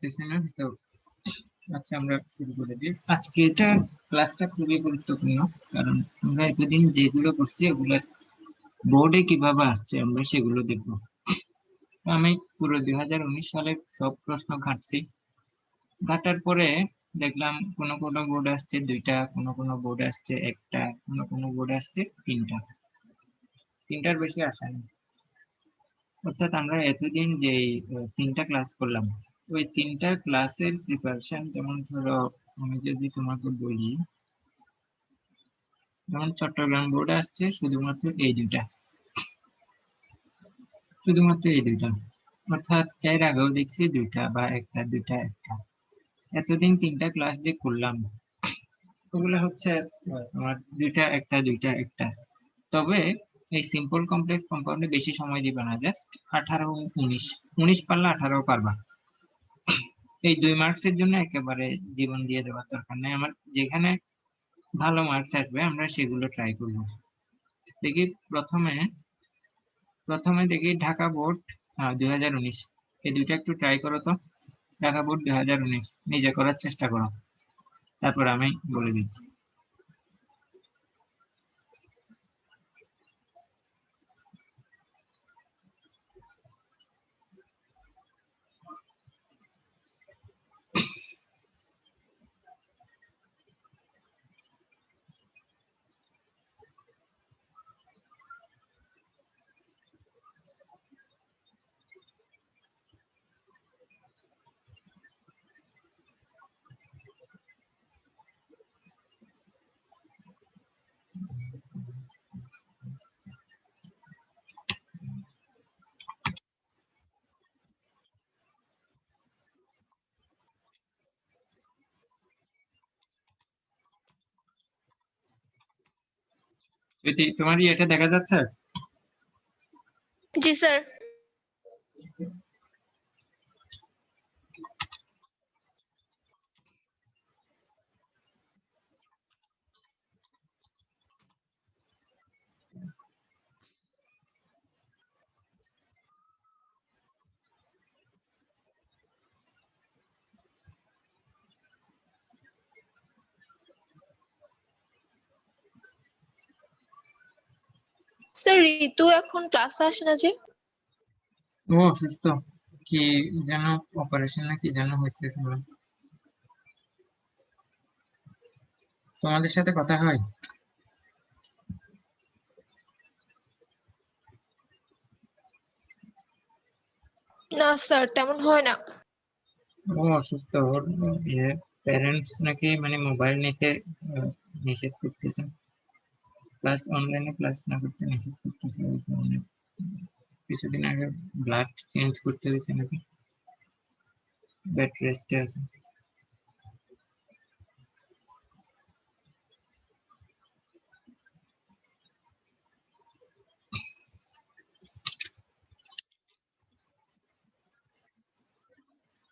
করতেছি না তো। আচ্ছা, আমরা শুরু করে দিই। আজকে এটা ক্লাসটা খুবই গুরুত্বপূর্ণ, কারণ আমরা এতদিন যেগুলো করছি ওগুলো বোর্ডে কিভাবে আসছে আমরা সেগুলো দেখবো। আমি পুরো 2019 সালের সব প্রশ্ন ঘাটছি। ঘাটার পরে দেখলাম কোনো কোনো বোর্ড আসছে দুইটা, কোনো কোনো বোর্ড আসছে একটা, কোনো কোনো বোর্ড আসছে তিনটার বেশি আসেনি। অর্থাৎ আমরা এতদিন যে তিনটা ক্লাস করলাম, ওই তিনটা ক্লাসের প্রিপারেশন, যেমন ধরো আমি যদি তোমাকে বলি, যেমন চট্টগ্রাম বোর্ডে আসছে শুধুমাত্র এই দুইটা, অর্থাৎ এর আগেও দেখছি দুইটা বা একটা দুইটা একটা। এতদিন তিনটা ক্লাস যে করলাম ওগুলো হচ্ছে তোমার দুইটা একটা দুইটা একটা। তবে এই সিম্পল কমপ্লেক্স কম্পাউন্ডে বেশি সময় দিবে না, জাস্ট 18 19, 19 পারলে 18 পারবা। এই 2 মার্কসের জন্য একেবারে জীবন দিয়ে দেওয়ার দরকার নেই আমার। যেখানে ভালো মার্কস আসবে আমরা সেগুলো ট্রাই করব। দেখি প্রথমে প্রথমে দেখি ঢাকা বোর্ড 2019, এই দুইটা একটু ট্রাই করো তো। ঢাকা বোর্ড 2019 নিজে করার চেষ্টা করো, তারপর আমি বলে দিচ্ছি। যদি তোমার এটা দেখা যাচ্ছে? জি স্যার। স্যার ঋতু এখন ক্লাসে আসে না যে? ও অসুস্থ, কি যেন অপারেশন না কি যেন হয়েছে শুনলাম। তোমাদের সাথে কথা হয়? না স্যার, তেমন হয় না। ও অসুস্থ, ওর প্যারেন্টস নাকি মানে মোবাইল নিতে নিষেধ করতেছে, ক্লাস অনলাইনে ক্লাস না করতে নিষেধ করতেছে। ওই কারণে কিছুদিন আগে ব্লাড চেঞ্জ করতে হয়েছে নাকি, বেড রেস্টে আছে।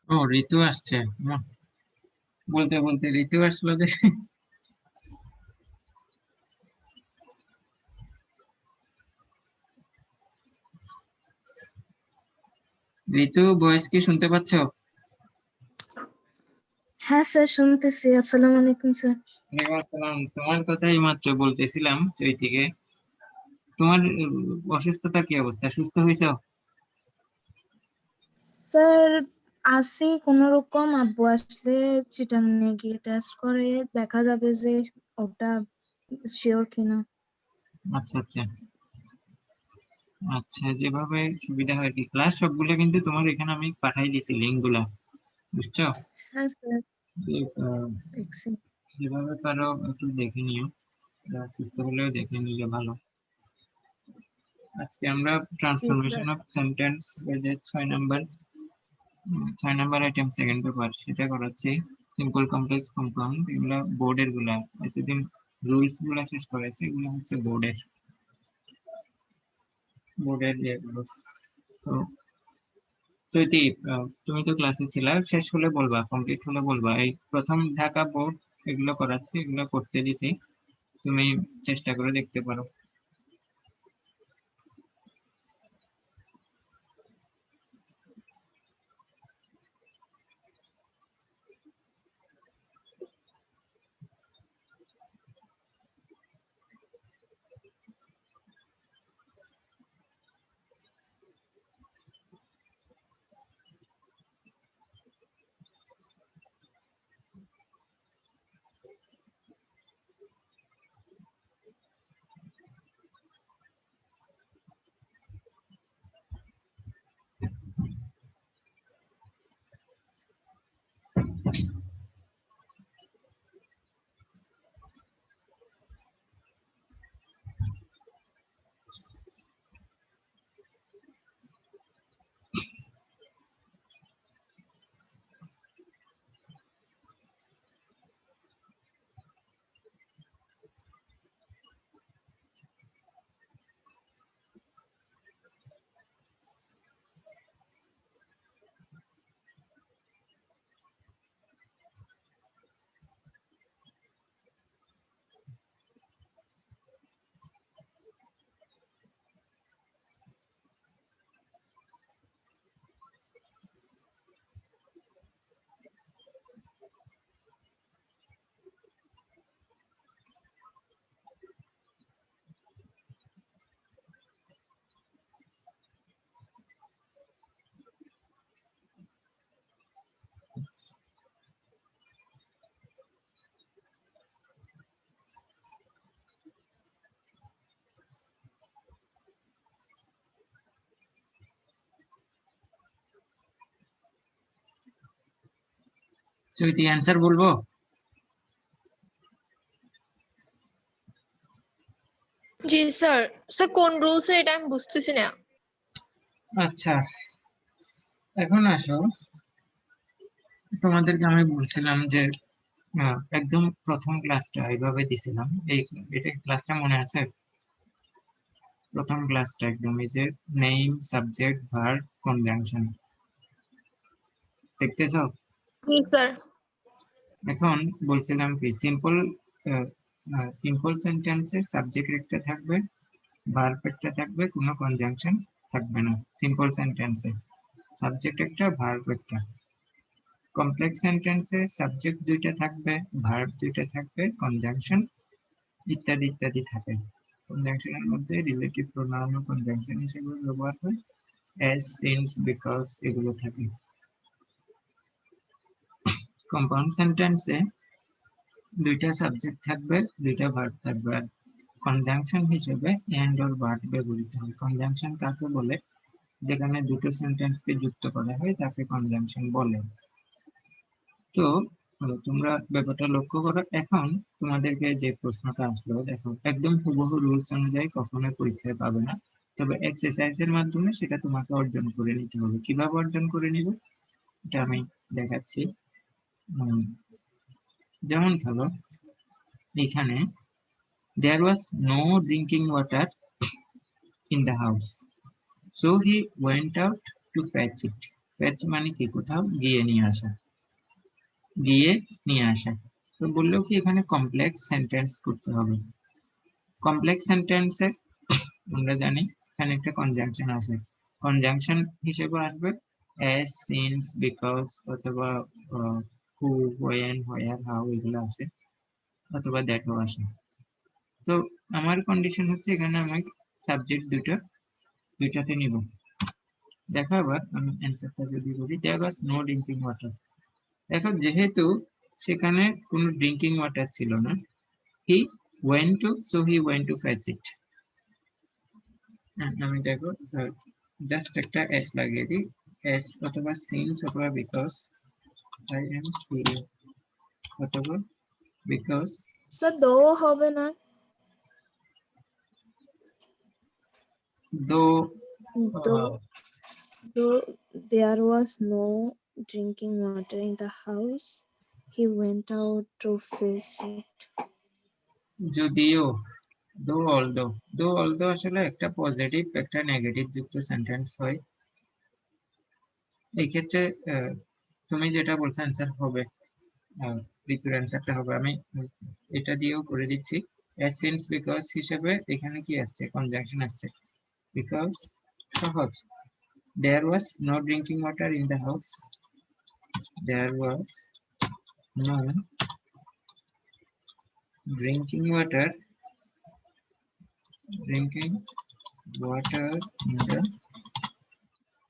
ও ঋতু আসছে, বলতে বলতে ঋতু আসলো যে। ঋতু ভয়েস কি শুনতে পাচ্ছ? হ্যাঁ স্যার, শুনতেছি। আসসালামু আলাইকুম স্যার। তোমার কথাই মাত্র বলতেছিলাম চৈতিকে। তোমার অসুস্থতা কি অবস্থা, সুস্থ হয়েছো? স্যার আছি কোন রকম। আব্বু আসলে চিটাং নিয়ে গিয়ে টেস্ট করে দেখা যাবে যে ওটা শিওর কিনা। আচ্ছা আচ্ছা আচ্ছা, যেভাবে সুবিধা হয় কি। ক্লাস সবগুলো কিন্তু তোমার এখানে আমি পাঠাই দিছি লিঙ্ক গুলা, বুঝছো? হ্যাঁ স্যার, আহ, দেখছি। যেভাবে পারো একটু দেখে নিও, সুস্থ হলেও দেখে নিলে ভালো। আজকে আমরা জি ট্রান্সফরমেশন স্যার। অফ সেন্টেন্স এর যে 6 নাম্বার আইটেম সেকেন্ড পেপার সেটা করাচ্ছি। সিম্পল কমপ্লেক্স কম্পাউন্ড এগুলা বোর্ডের গুলা, এতদিন রুলস গুলা শেষ করেছে, এগুলো হচ্ছে বোর্ডের যেগুলো। তো চৈতি, তুমি তো ক্লাসে ছিলা, শেষ হলে বলবা, কমপ্লিট হলে বলবা। এই প্রথম ঢাকা বোর্ড এগুলো করাচ্ছি, এগুলো করতে দিছি, তুমি চেষ্টা করে দেখতে পারো। চৈতি অ্যান্সার বলবো? জি স্যার। স্যার কোন রুলস এটা আমি বুঝতেছি না। আচ্ছা, এখন আসো, তোমাদেরকে আমি বলছিলাম যে একদম প্রথম ক্লাসটা এইভাবে দিছিলাম, এটা ক্লাসটা মনে আছে? প্রথম ক্লাসটা একদম এই যে নেম, সাবজেক্ট, ভার্ব, কনজাংশন, দেখতেছো? জি স্যার। এখন বলছিলাম কি, সিম্পল সেন্টেন্সে সাবজেক্ট একটা থাকবে, ভার্ব একটা থাকবে, কোনো কনজাংশন থাকবে না। সিম্পল সেন্টেন্সে সাবজেক্ট একটা, ভার্ব একটা। কমপ্লেক্স সেন্টেন্সে সাবজেক্ট দুইটা থাকবে, ভার্ব দুইটা থাকবে, কনজাংশন ইত্যাদি ইত্যাদি থাকে। কনজাংশনের মধ্যে রিলেটিভ প্রোনাউন ও কনজাংশন হিসেবে ব্যবহার হয়, অ্যাজ, সিন্স, বিকজ এগুলো থাকে। কম্পাউন্ড সেন্টেন্সে দুইটা সাবজেক্ট থাকবে, দুইটা ভার্ব থাকবে, আর কনজাংশন হিসেবে এন্ড অর বাট ব্যবহৃত হয়। কনজাংশন কাকে বলে? যেখানে দুটো সেন্টেন্সকে যুক্ত করা হয় তাকে কনজাংশন বলে। তো তোমরা ব্যাপারটা লক্ষ্য করো। এখন তোমাদেরকে যে প্রশ্নটা আসলো, দেখো একদম হুবহু রুলস অনুযায়ী কখনোই পরীক্ষায় পাবে না, তবে এক্সারসাইজের মাধ্যমে সেটা তোমাকে অর্জন করে নিতে হবে। কিভাবে অর্জন করে নিবে এটা আমি দেখাচ্ছি। যেমন ধরো এখানে there was no drinking water in the house, so he went out to fetch it. Fetch মানে কি? কোথাও গিয়ে নিয়ে আসা, গিয়ে নিয়ে আসা। তো বললো কি এখানে কমপ্লেক্স সেন্টেন্স করতে হবে। কমপ্লেক্স সেন্টেন্সে আমরা জানি এখানে একটা কনজাংশন আছে, কনজাংশন হিসেবে আসবে as, since, because অথবা who, when, where, how এগুলো আসে, অথবা দ্যাটও আসে। তো আমার কন্ডিশন হচ্ছে এখানে আমি সাবজেক্ট দুইটাতে নিব। দেখো এবার আমি অ্যান্সারটা যদি বলি, there was no drinking water. দেখো যেহেতু সেখানে কোনো ড্রিঙ্কিং ওয়াটার ছিল না, he went to, so he went to fetch it. আমি দেখো জাস্ট একটা এস লাগিয়ে দিই, এস অথবা সিন্স অথবা বিকজ, আই এম সিরিয়াস অথবা বিকজ। স্যার দো হবে না? দো Though there was no drinking water in the house, he went out to fetch it. যদিও, দো অলদো আসলে একটা পজিটিভ একটা নেগেটিভ যুক্ত সেন্টেন্স হয়। এই ক্ষেত্রে তুমি যেটা বলছো অ্যান্সার হবে, ঋতুর অ্যান্সারটা হবে। আমি এটা দিয়েও করে দিচ্ছি। as, since, because হিসেবে এখানে কি আসছে? কনজাংশন আসছে। বিকজ সহজ, there was no drinking water in the house, there was no drinking water in the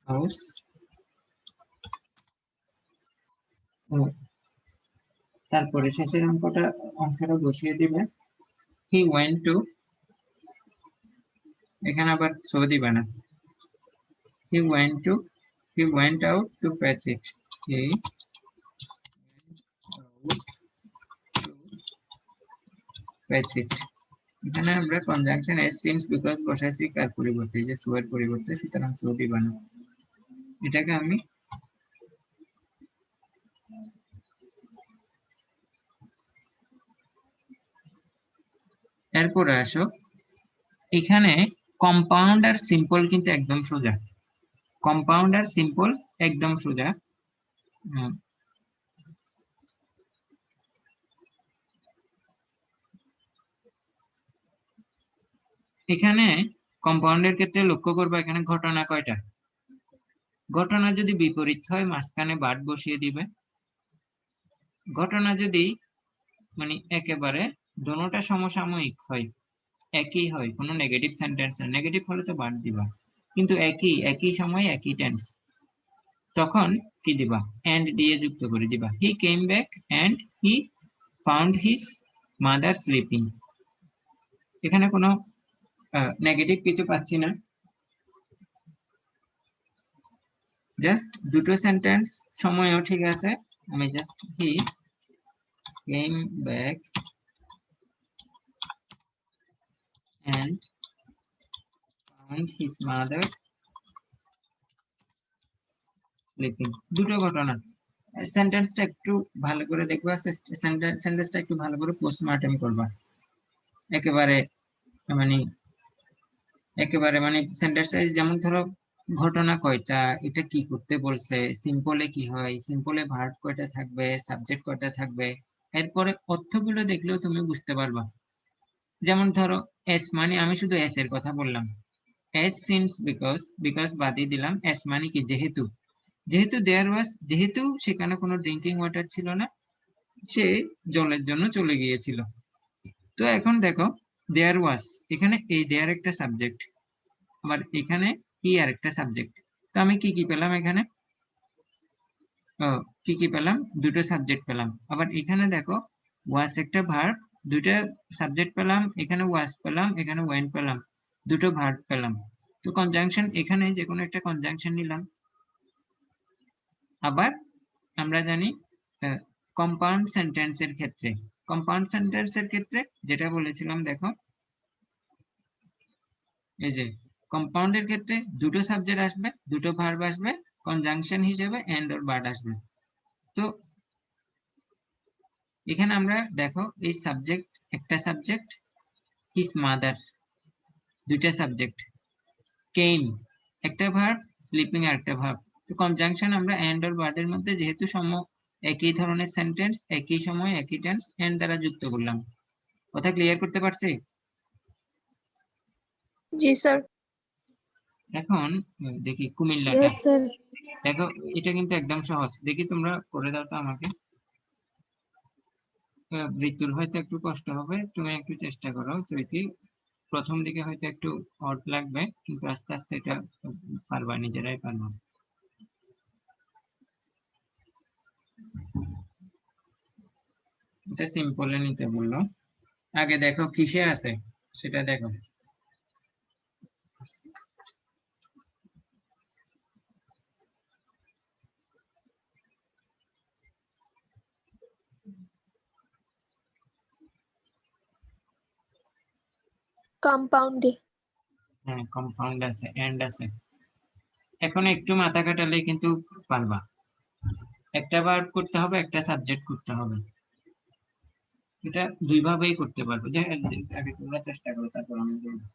house. তারপরে শেষের অংশটা বসিয়ে দিবে, he went to, এখানে আবার সো দিবে না, he went out to fetch it, he out to fetch it। এখানে আমরা কনজাংশন as, since, because বসাইছি কার পরিবর্তে? যে সো এর পরিবর্তে, সুতরাং সো দিবা না। এটাকে আমি এরপরে আসো, এখানে কম্পাউন্ড আর সিম্পল কিন্তু একদম সোজা, কম্পাউন্ড আর সিম্পল একদম সোজা। এখানে কম্পাউন্ডের ক্ষেত্রে লক্ষ্য করবো এখানে ঘটনা কয়টা? ঘটনা যদি বিপরীত হয় মাঝখানে বাট বসিয়ে দিবে। ঘটনা যদি মানে একেবারে দোনোটা সমসাময়িক হয়, একই হয়, কোনো নেগেটিভ সেন্টেন্স না, নেগেটিভ হলে তো বাট দিবা, কিন্তু একই সময় একই টেন্স, তখন কি দিবা? এন্ড দিয়ে যুক্ত করে দিবা। He came back and he found his mother sleeping. এখানে কোনো নেগেটিভ কিছু পাচ্ছি না, জাস্ট দুটো সেন্টেন্স সময়ও ঠিক আছে, আমি just he came back and found his mother sleeping. দুটো ঘটনা। সেন্টেন্সটা একটু ভালো করে দেখবা, সেন্টেন্সটা একটু ভালো করে পোস্টমর্টম করবা। একেবারে মানে সেন্টেন্সটা যেমন ধরো ঘটনা কয়টা, এটা কি করতে বলছে, সিম্পলে কি হয়, সিম্পলে ভার্ব কয়টা থাকবে, সাবজেক্ট কয়টা থাকবে, এরপরে অর্থগুলো দেখলেও তুমি বুঝতে পারবা। যেমন ধরো এস মানে আমি শুধু এস এর কথা বললাম, এস সিন্স বিকজ বাদই দিলাম, এস মানে কি যেহেতু, যেহেতু সেখানে কোনো ড্রিঙ্কিং ওয়াটার ছিল না, সে জলের জন্য চলে গিয়েছিল। তো এখন দেখো দেয়ার ওয়াজ, এখানে এই দেয়ার একটা সাবজেক্ট, আবার এখানে ই আর একটা সাবজেক্ট। তো আমি কি কি পেলাম এখানে, কি পেলাম, দুটো সাবজেক্ট পেলাম। আবার এখানে দেখো ওয়াজ একটা ভার্ব, দুটো সাবজেক্ট পেলাম, এখানে ওয়াজ পেলাম, এখানে ওয়েন পেলাম, দুটো ভার্ব পেলাম। তো কনজাংশন, এখানে যে কোনো একটা কনজাংশন নিলাম। আবার আমরা জানি কম্পাউন্ড সেন্টেন্সের ক্ষেত্রে যেটা বলেছিলাম, দেখো এই যে কম্পাউন্ডের ক্ষেত্রে দুটো সাবজেক্ট আসবে, দুটো ভার্ব আসবে, কনজাংশন হিসেবে এন্ড অর বাট আসবে। তো এখানে আমরা দেখো এই সাবজেক্ট, একটা সাবজেক্ট, হিজ মাদার দুইটা সাবজেক্ট, কেম একটা ভার্ব, স্লিপিং একটা ভার্ব। তো কনজাংশন আমরা এন্ড অর বাট এর মধ্যে যেহেতু একই ধরনের সেন্টেন্স, একই সময় একই টেন্স, এন্ড দ্বারা যুক্ত করলাম। কথা ক্লিয়ার করতে পারছি? জি স্যার। এখন দেখি কুমিল্লাটা, ইয়েস স্যার। দেখো এটা কিন্তু একদম সহজ, দেখি তোমরা করে দাও তো আমাকে। ঋতুর হয়তো একটু কষ্ট হবে, তুমি একটু চেষ্টা করো চৈতি, প্রথম দিকে হয়তো একটু অড লাগবে, কিন্তু আস্তে আস্তে এটা পারবা, নিজেরাই পারবা। এটা সিম্পলে নিতে বললো। আগে দেখো কিসে আছে সেটা দেখো। কম্পাউন্ডে। হ্যাঁ কম্পাউন্ড আছে, এন্ড আছে। এখন একটু মাথা কাটালে কিন্তু পারবা। একটা ভার্ব করতে হবে, একটা সাবজেক্ট করতে হবে, এটা দুই ভাবেই করতে পারবে। যে আগে তোমরা চেষ্টা করো, তারপর আমি বলবো।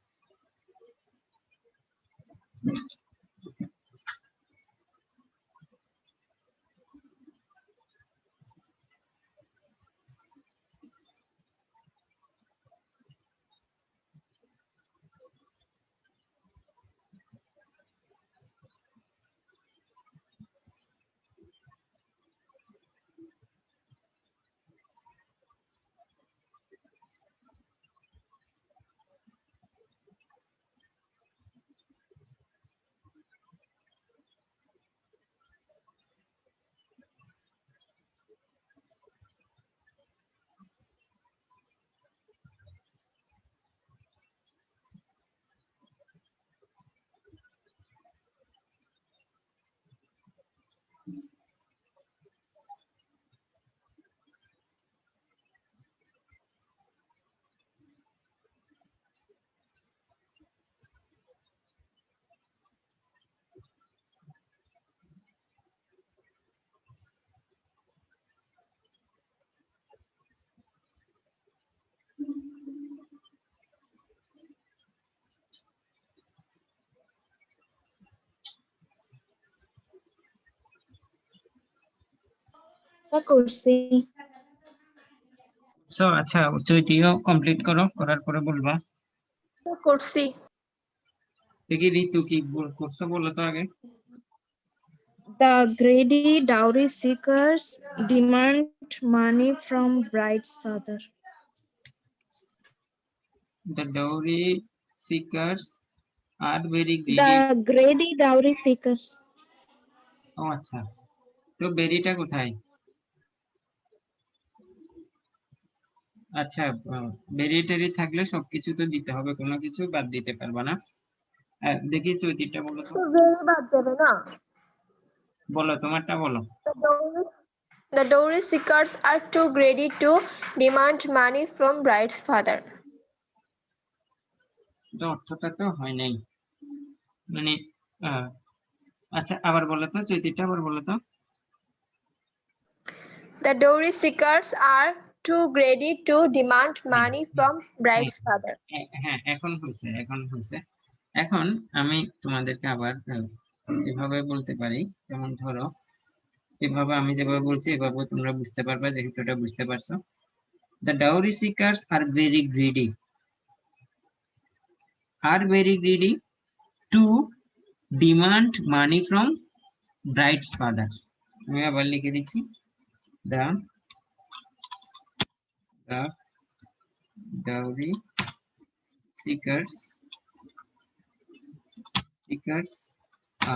স্যার করছি। আচ্ছা চৈতিও কমপ্লিট করো, করার পরে বলবা। করছি। দেখি ঋতু কি করছো বলো তো আগে। The greedy dowry seekers demand money from bride's father. The dowry seekers are very greedy. The greedy dowry seekers. ও আচ্ছা, তো বেরিটা কোথায়? আচ্ছা, বেরি টেরি থাকলে সবকিছু তো দিতে হবে, কোনো কিছু বাদ দিতে পারবা না। দেখি চৈতিটা বলো তো, তো ভেরি বাদ যাবে না। বলো তোমারটা বলো। The dowry seekers are too greedy to demand money from bride's father. এটা অর্থটা তো হয় নাই, মানে আচ্ছা আবার বলো তো, চৈতিটা আবার বলো তো। The dowry seekers are too greedy to demand money from bride's father. হ্যাঁ এখন হয়েছে, এখন হয়েছে। এখন আমি তোমাদেরকে আবার এভাবে বলতে পারি, যেমন ধরো এভাবে আমি যেভাবে বলছি এভাবে তোমরা বুঝতে পারবে, যেহেতু এটা বুঝতে পারছো। The dowry seekers are very greedy to demand money from bride's father. আমি আবার লিখে দিচ্ছি, the dowry seekers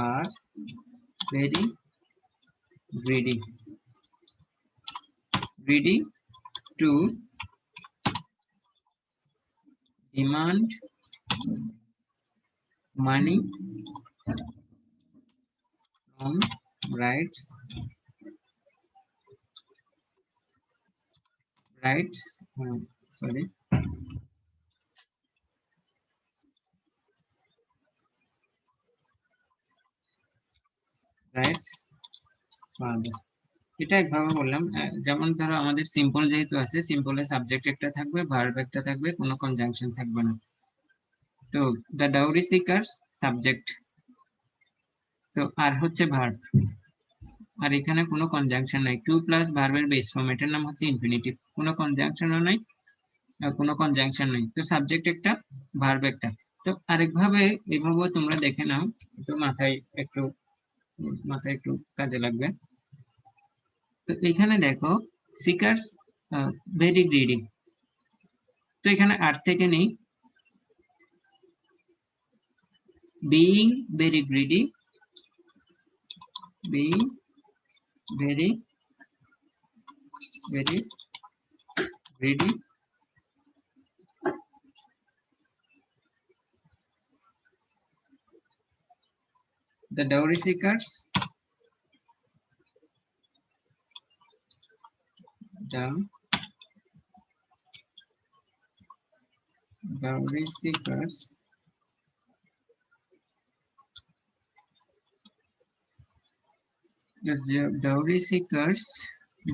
are very greedy to demand money from bride's sorry bride's father। এটা একভাবে বললাম, যেমন ধরো আমাদের সিম্পল যেহেতু আছে, সিম্পলের সাবজেক্ট একটা থাকবে, ভার্ব একটা থাকবে, কোনো কনজাংশন থাকবে না। তো দ্য ডাউরি সিকার্স সাবজেক্ট, তো আর হচ্ছে ভার্ব, আর এখানে কোনো কনজাংশন নাই, টু প্লাস ভার্বের বেস ফর্ম, এটার নাম হচ্ছে ইনফিনিটিভ, কোনো কনজাংশনও নাই, কোনো কনজাংশন নাই, তো সাবজেক্ট একটা ভার্ব একটা। তো আরেকভাবে এভাবেও তোমরা দেখে নাও, তো মাথায় একটু কাজে লাগবে। তো এখানে দেখো সিকার্স ভেরি গ্রিডি, তো এখানে আর থেকে নেই, being very greedy the dowry seekers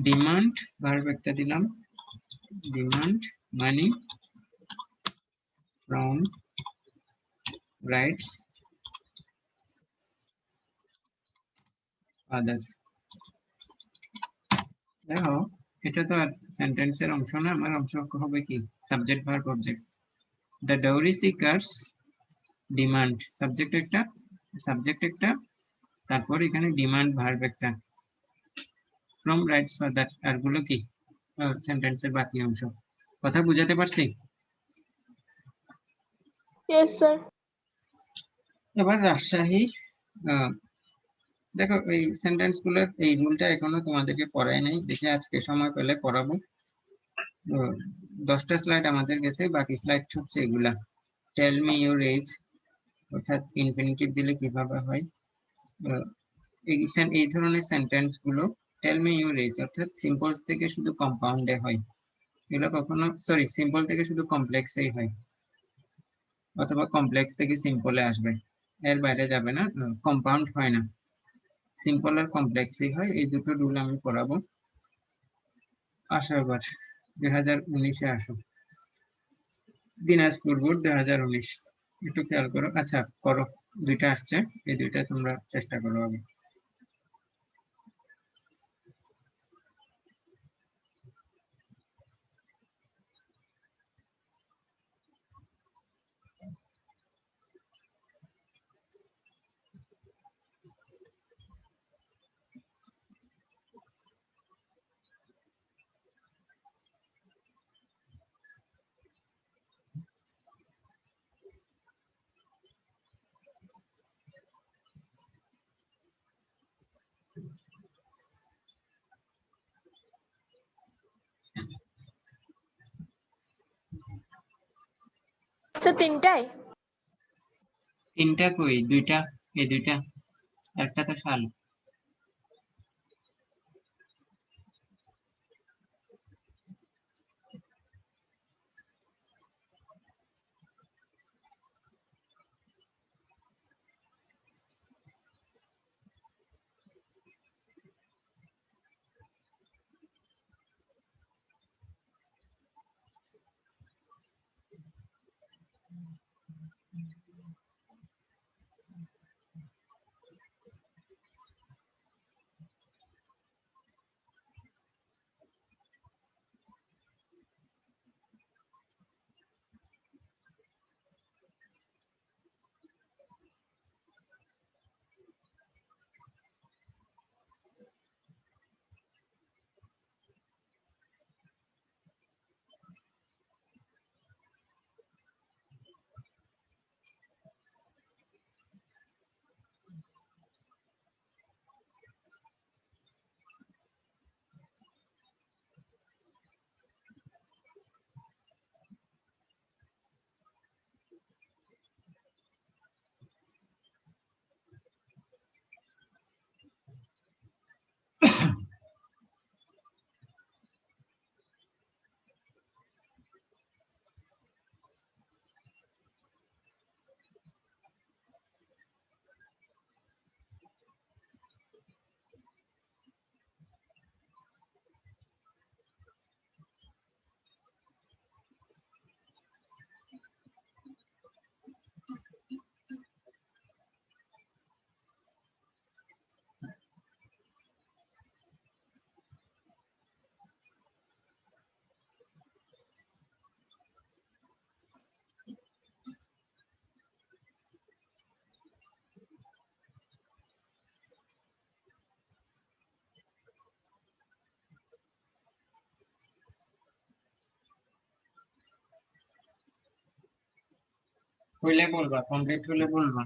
demand verb একটা দিলাম, demand money from bride's father। দেখো এটা তো আর সেন্টেন্সের অংশ না, আমার অংশ হবে কি subject verb object. The dowry seekers demand, subject একটা, তারপর এখানে ডিমান্ড ভার্ব একটা, ফ্রম রাইটস ফাদার, আর গুলো কি সেন্টেন্সের বাকি অংশ। কথা বুঝাতে পারছি? Yes, sir. এবার রাজশাহী, দেখো এই সেন্টেন্স গুলোর এই রুলটা এখনো তোমাদেরকে পড়াই নাই, দেখে আজকে সময় পেলে পড়াবো। 10টা স্লাইড আমাদের গেছে, বাকি স্লাইড হচ্ছে এগুলা। টেল মি ইউর এজ, অর্থাৎ ইনফিনিটিভ দিলে কিভাবে হয়, এই ধরনের সেন্টেন্স গুলো টেল মি ইউর এজ অর্থাৎ সিম্পল থেকে শুধু কম্পাউন্ডে হয়, এগুলো কখনো সিম্পল থেকে শুধু কমপ্লেক্সেই হয়, অথবা কমপ্লেক্স থেকে সিম্পলে আসবে, এর বাইরে যাবে না, কম্পাউন্ড হয় না, সিম্পল আর কমপ্লেক্সই হয়। এই দুটো রুল আমি পড়াবো। আসো এবার 2019-এ আসো, দিনাজপুর বোর্ড 2019, একটু খেয়াল করো। আচ্ছা করো, দুইটা আসছে, এই দুইটা তোমরা চেষ্টা করো আগে। আচ্ছা, তিনটায়? তিনটা কই, দুইটা, এই দুইটা, একটা তো শাল। হইলে বলবা, কমপ্লিট হলে বলবা।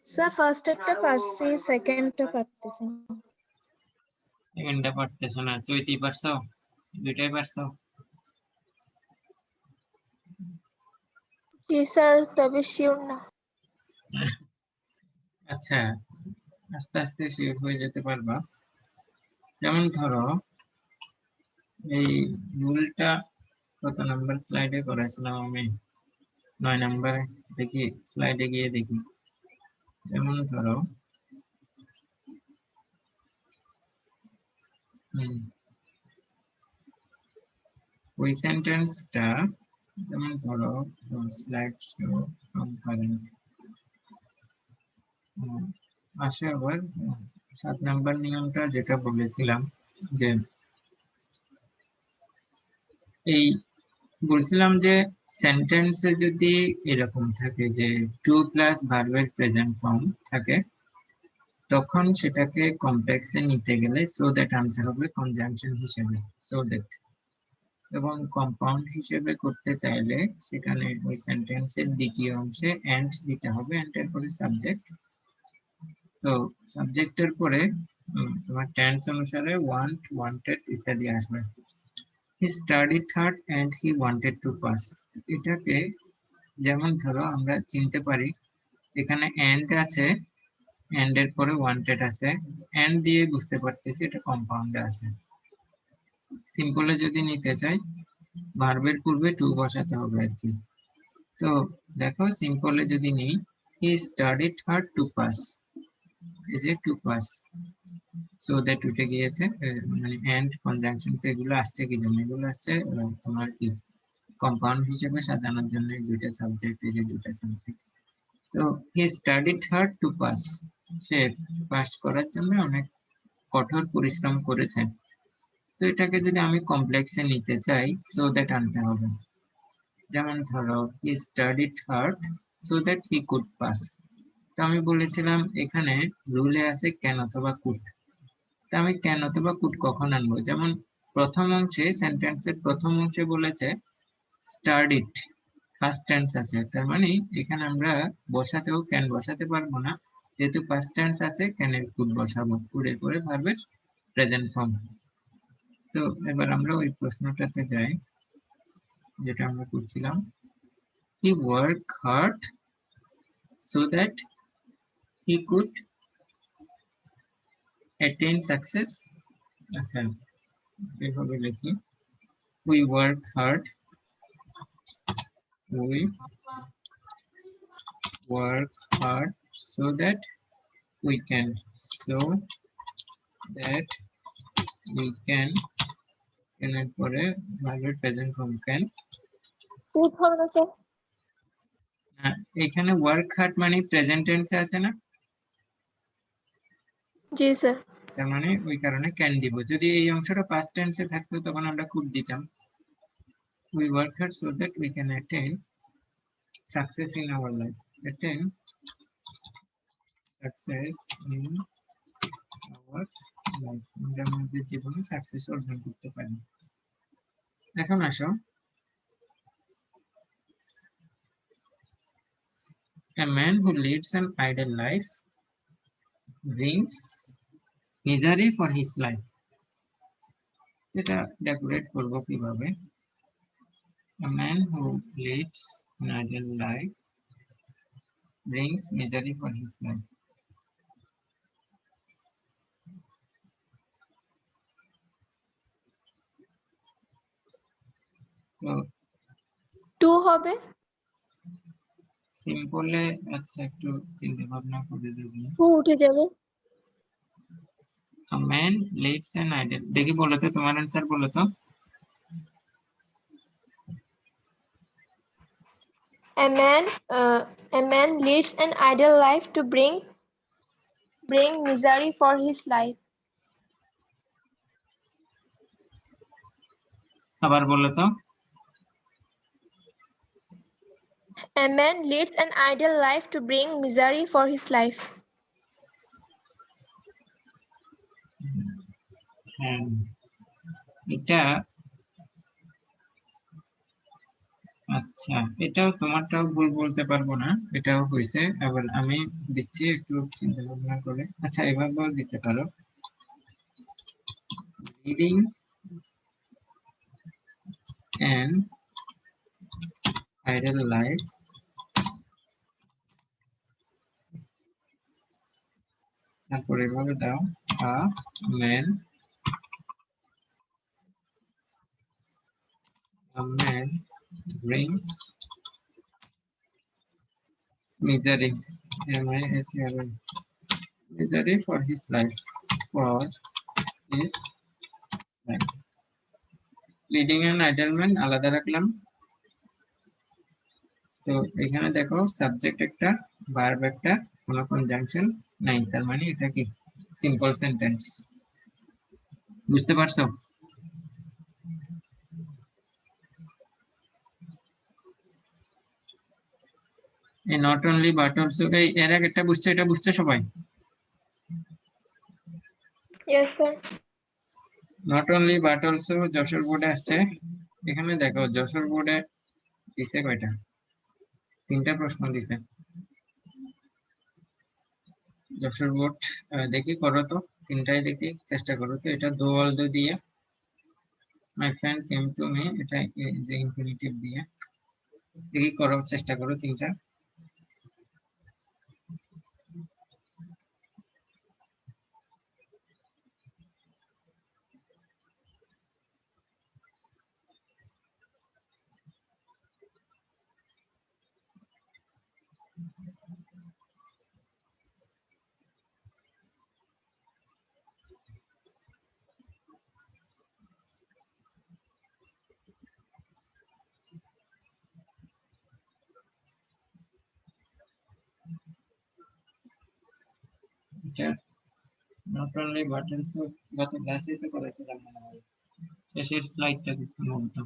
স্যার ফার্স্টেরটা পারছি, সেকেন্ডটা পারতেছি না। সেকেন্ডটা পারতেছো না, চৈতি পারছো? দুইটাই পারছো? জি স্যার, তবে শিওর না। আচ্ছা, আস্তে আস্তে শিওর হয়ে যেতে পারবা। যেমন ধরো এই রুলটা কত নাম্বার স্লাইডে করেছিলাম আমি? 9 নাম্বারে। দেখি স্লাইডে গিয়ে দেখি। যেমন ধরো ওই সেন্টেন্সটা, যেমন ধরো স্লাইড শো ফ্রম কারেন্ট আসে। আবার 7 নাম্বার নিয়মটা যেটা বলেছিলাম, যে এই বলছিলাম যে সেন্টেন্সে যদি এরকম থাকে যে টু প্লাস ভার্বের প্রেজেন্ট ফর্ম থাকে, তখন সেটাকে কমপ্লেক্সে নিতে গেলে সো দ্যাট আনতে হবে কনজাংশন হিসেবে, সো দ্যাট। এবং কম্পাউন্ড হিসেবে করতে চাইলে সেখানে ওই সেন্টেন্সের দ্বিতীয় অংশে এন্ড দিতে হবে, এন্ড এর পরে সাবজেক্ট। তো সাবজেক্টের পরে তোমার টেন্স অনুসারে ওয়ান্ট, ওয়ান্টেড ইত্যাদি আসবে। He studied hard and he wanted to pass. এটাকে যেমন ধরো আমরা চিনতে পারি, এখানে এন্ড আছে, এন্ড এর পরে ওয়ান্টেড আছে, এন্ড দিয়ে বুঝতে পারতেছি এটা কম্পাউন্ডে আছে। সিম্পলে যদি নিতে চাই ভার্বের পূর্বে টু বসাতে হবে আর কি। তো দেখো সিম্পলে যদি নেই, হি স্টাডিড হার্ড টু পাস, এই যে টু পাস, সো দ্যাট উঠে গিয়েছে, মানে এন্ড কনজাংশন। তো এগুলো আসছে কি জন্য? এগুলো আসছে তোমার কি কম্পাউন্ড হিসেবে সাজানোর জন্য। দুইটা সাবজেক্ট, এই যে দুইটা সাবজেক্ট। তো হি studied hard to pass, say pass করার জন্য অনেক কঠোর পরিশ্রম করেছে। তো এটাকে যদি আমি কমপ্লেক্সে নিতে চাই, সো দ্যাট আনতে হবে। যেমন ধরো হি studied hard so that he could pass. তো আমি বলেছিলাম এখানে রুলে আছে ক্যান অথবা কুড। তো আমি ক্যান অথবা কুড কখন আনবো? যেমন প্রথম অংশে, সেন্টেন্সের প্রথম অংশে বলেছে স্টাডিড, ফার্স্ট টেন্স আছে, তার মানে এখানে আমরা বসাতেও ক্যান বসাতে পারবো না, যেহেতু ফার্স্ট টেন্স আছে ক্যানের কুড বসাবো, কুডের পরে ভার্বের প্রেজেন্ট ফর্ম। তো এবার আমরা ওই প্রশ্নটাতে যাই যেটা আমরা করছিলাম। He work hard so that he could attain success. আচ্ছা, এভাবে লিখি, we work hard, we work hard so that we can, so that we can, এর পরে ভার্বের প্রেজেন্ট ফর্ম ক্যান। কুড হবে না স্যার? এখানে ওয়ার্ক হার্ড মানে প্রেজেন্ট টেন্সে আছে না, জি স্যার। তার মানে ওই কারণে ক্যান দিব। যদি এই অংশটা পাস্ট টেন্সে থাকতো তখন আমরা কুড দিতাম। we work hard so that we can attain success in our life, attain success in our life, আমরা আমাদের জীবনে সাকসেস অর্জন করতে পারি। এখন আসো, a man who leads an idle life brings misery for his life. এটা ডেকোরেট করব কিভাবে? a man who leads an idle life brings misery for his life. তো টু হবে। সিম্পলে আচ্ছা একটু চিন্তা ভাবনা করে দেখি। টু উঠে যাবে। a man leads an idle, দেখি বলো তো, তোমার आंसर বলো তো। A man leads an idle life to bring misery for his life. আবার বলো তো। A man leads an idle life to bring misery for his life. হ্যাঁ, এটা আচ্ছা, এটাও তোমারটাও ভুল বলতে পারবো না, এটাও হয়েছে। আবার আমি দিচ্ছি একটু চিন্তা ভাবনা করে। আচ্ছা এভাবেও দিতে পারো, লিডিং an idle life তারপরে এভাবে দাও, a man brings misery, M-I-S-E-R-Y, misery for his life, for his life. Leading and idle man আলাদা রাখলাম। তো এখানে দেখো সাবজেক্ট একটা, ভার্ব একটা, কোনো কনজাংশন নাই, তার মানে এটা কি সিম্পল সেন্টেন্স। বুঝতে পারছো? এই নট অনলি বাট অলসো, এই এর আগে একটা বুঝছো, এটা বুঝছো সবাই? Yes sir. Not only but also Jessore বোর্ডে আসছে। এখানে দেখো যশোর বোর্ডে দিছে কয়টা? 3টা প্রশ্ন দিছে যশোর বোর্ড। দেখি করো তো, 3টাই দেখি, চেষ্টা করো তো। এটা দো অলদো দিয়ে, my friend came to me, এটা যে ইনফিনিটিভ দিয়ে। দেখি করো, চেষ্টা করো 3টা। এটা নট অনলি বাটন গত ক্লাসে তো করেছিলাম মনে হয় শেষের স্লাইডটা খুব সম্ভবত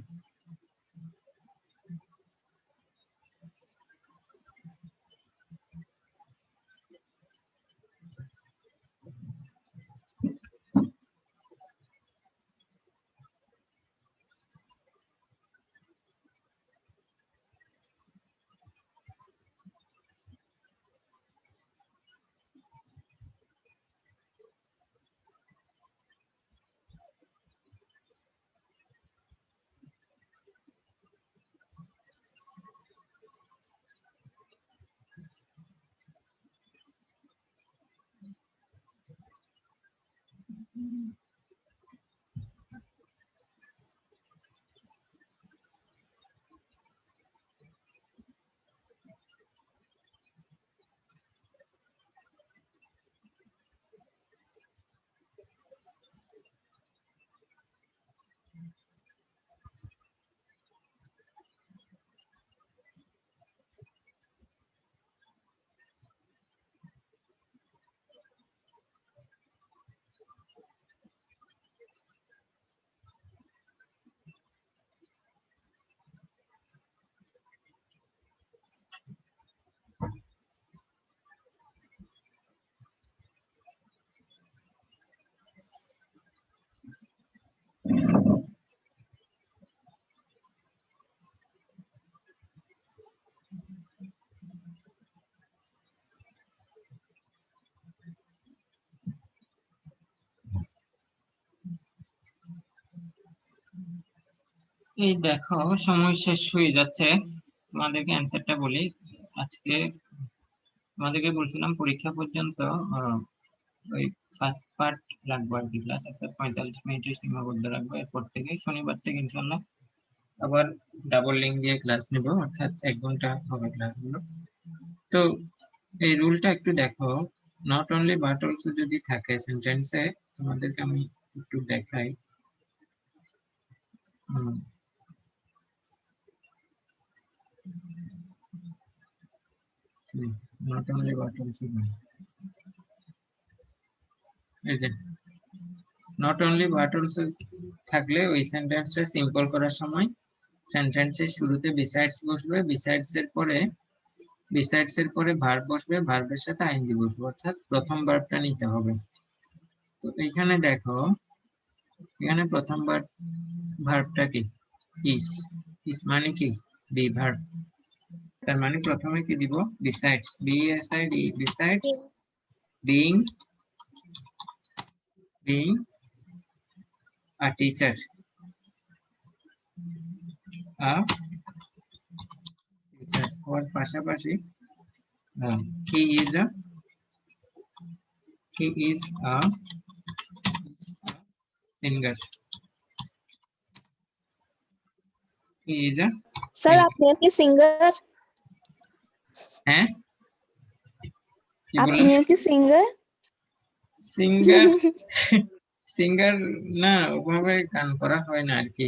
এই দেখো সময় শেষ হয়ে যাচ্ছে তোমাদেরকে অ্যান্সারটা বলি আজকে তোমাদেরকে বলছিলাম পরীক্ষা পর্যন্ত ওই ফার্স্ট পার্ট রাখবো আর কি ক্লাস একটা 45 মিনিটের সীমাবদ্ধ রাখবো এরপর থেকে শনিবার থেকে ইনশাল্লাহ আবার ডাবল লিঙ্ক দিয়ে ক্লাস নেব অর্থাৎ 1 ঘন্টা হবে ক্লাসগুলো তো এই রুলটা একটু দেখো নট অনলি বাট অলসো যদি থাকে সেন্টেন্সে তোমাদেরকে আমি একটু দেখাই নট অনলি বাট অলসো এই যে নট অনলি বাট অলসো থাকলে ওই সেন্টেন্সটা সিম্পল করার সময় সেন্টেন্সের শুরুতে বিসাইডস বসবে বিসাইডস এর পরে ভার্ব বসবে ভার্বের সাথে আইএনজি বসবে অর্থাৎ প্রথম ভার্বটা নিতে হবে তো এখানে দেখো এখানে প্রথম ভার্বটা কি ইস মানে কি বি ভার্ব তার মানে প্রথমে কি দিব besides besides being a teacher ওর পাশাপাশি he is a singer he is a sir আপনি কি সিঙ্গার হ্যাঁ আপনি কি সিঙ্গার সিঙ্গার সিঙ্গার না ওভাবে গান করা হয় না আর কি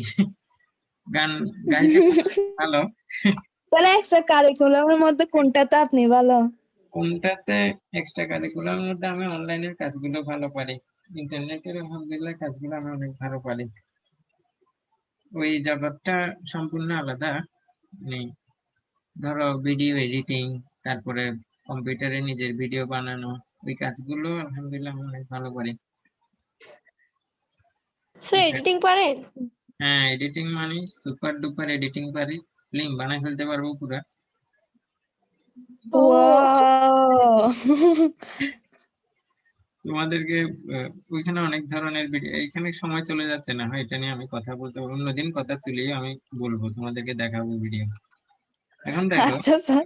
গান গাইতে ভালো তাহলে এক্সট্রা কারিকুলামের মধ্যে কোনটাতে আপনি ভালো কোনটাতে এক্সট্রা কারিকুলামের মধ্যে আমি অনলাইনের কাজগুলো ভালো পারি ইন্টারনেটের আলহামদুলিল্লাহ কাজগুলো আমি অনেক ভালো পারি ওই জগৎটা সম্পূর্ণ আলাদা নেই ধরো ভিডিও এডিটিং তারপরে কম্পিউটারে নিজের ভিডিও বানানো ওই কাজগুলো আলহামদুলিল্লাহ আমি অনেক ভালো পারি স্যার এডিটিং পারেন হ্যাঁ এডিটিং মানে সুপার ডুপার এডিটিং পারি ফিল্ম বানাই ফেলতে পারবো পুরো ওয়াও তোমাদেরকে ওইখানে অনেক ধরনের ভিডিও এখানে সময় চলে যাচ্ছে না হয় এটা নিয়ে আমি কথা বলতে পারবো অন্যদিন কথা তুলি আমি বলবো তোমাদেরকে দেখাবো ভিডিও এখন দেখো আচ্ছা স্যার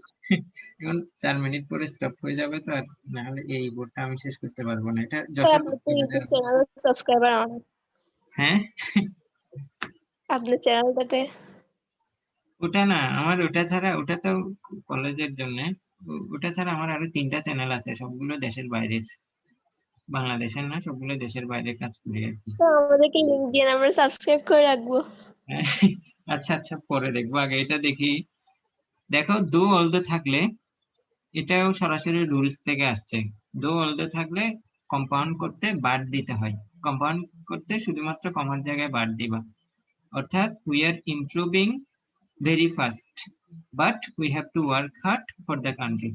এখন 4 মিনিট পরে স্টপ হয়ে যাবে তো আর না হলে এই বোর্ডটা আমি শেষ করতে পারবো না এটা যশোর ইউটিউব চ্যানেল সাবস্ক্রাইবার অনেক হ্যাঁ আপনার চ্যানেলটাতে ওটা না আমার ওটা ছাড়া ওটা তো কলেজের জন্য ওটা ছাড়া আমার আরো 3টা চ্যানেল আছে, সবগুলো দেশের বাইরের, বাংলাদেশের না, সবগুলো দেশের বাইরে কাজ করি আর কি। তো আমাদেরকে লিংক দিয়ে আমরা সাবস্ক্রাইব করে রাখবো। আচ্ছা আচ্ছা, পরে দেখবো, আগে এটা দেখি। দেখো, দো অলদো থাকলে এটাও সরাসরি রুলস থেকে আসছে। দো অলদো থাকলে কম্পাউন্ড করতে বাদ দিতে হয়, কম্পাউন্ড করতে শুধুমাত্র কমার জায়গায় বাদ দিবা। অর্থাৎ we are improving very fast but we have to work hard for the country.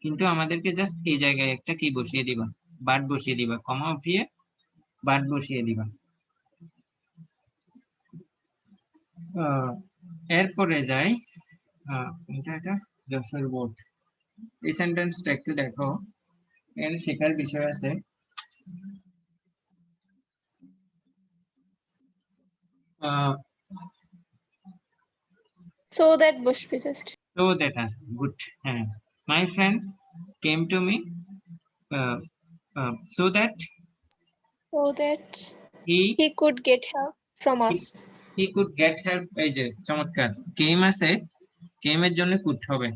কিন্তু আমাদেরকে জাস্ট এই জায়গায় একটা কি বসিয়ে দিবা, বাদ বসিয়ে দিবা, কমা উঠিয়ে বাদ বসিয়ে দিবা। এরপরে যাই, এটা যশোর বোর্ড। এই সেন্টেন্সটা একটু দেখো, এর শেখার বিষয় আছে। So that বসবে just. So that is good. My friend came to me so that So that he he could get help from us. could get help. এই যে চমৎকার, came আছে, came এর জন্য could হবে।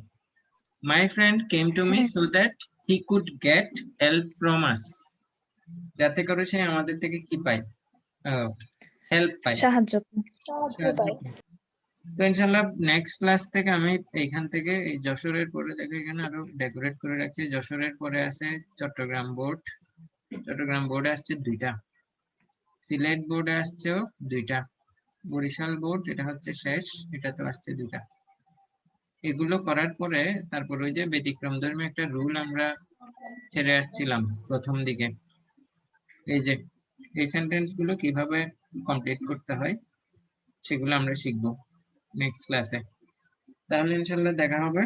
My friend came to me so that he could get help from us, যাতে করে সে আমাদের থেকে কি পায়, হেল্প পায়, সাহায্য। সাহায্য পায়। তো ইনশাআল্লাহ নেক্সট ক্লাস থেকে আমি এইখান থেকে এই যশোরের পরে দেখো এখানে আরো ডেকোরেট করে রাখছি। যশোরের পরে আছে চট্টগ্রাম বোর্ড, চট্টগ্রাম বোর্ডে আসছে 2টা, সিলেট বোর্ডে আসছেও 2টা, বরিশাল বোর্ড এটা হচ্ছে শেষ, এটা তো আসছে 2টা। এগুলো করার পরে তারপর ওই যে ব্যতিক্রমধর্মী একটা রুল আমরা ছেড়ে আসছিলাম প্রথম দিকে, এই যে এই সেন্টেন্স গুলো কিভাবে কমপ্লিট করতে হয় সেগুলো আমরা শিখবো নেক্সট ক্লাসে। তাহলে ইনশাল্লাহ দেখা হবে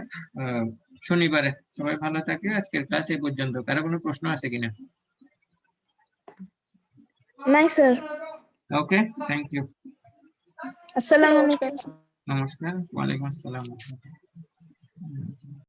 শনিবারে। সবাই ভালো থাকে, আজকের ক্লাস এই পর্যন্ত। কারো কোনো প্রশ্ন আছে কিনা? নাই স্যার। Okay, thank you. আসসালামু নমস্কার। আলাইকুম। নমস্কার, ওয়ালাইকুম আসসালাম।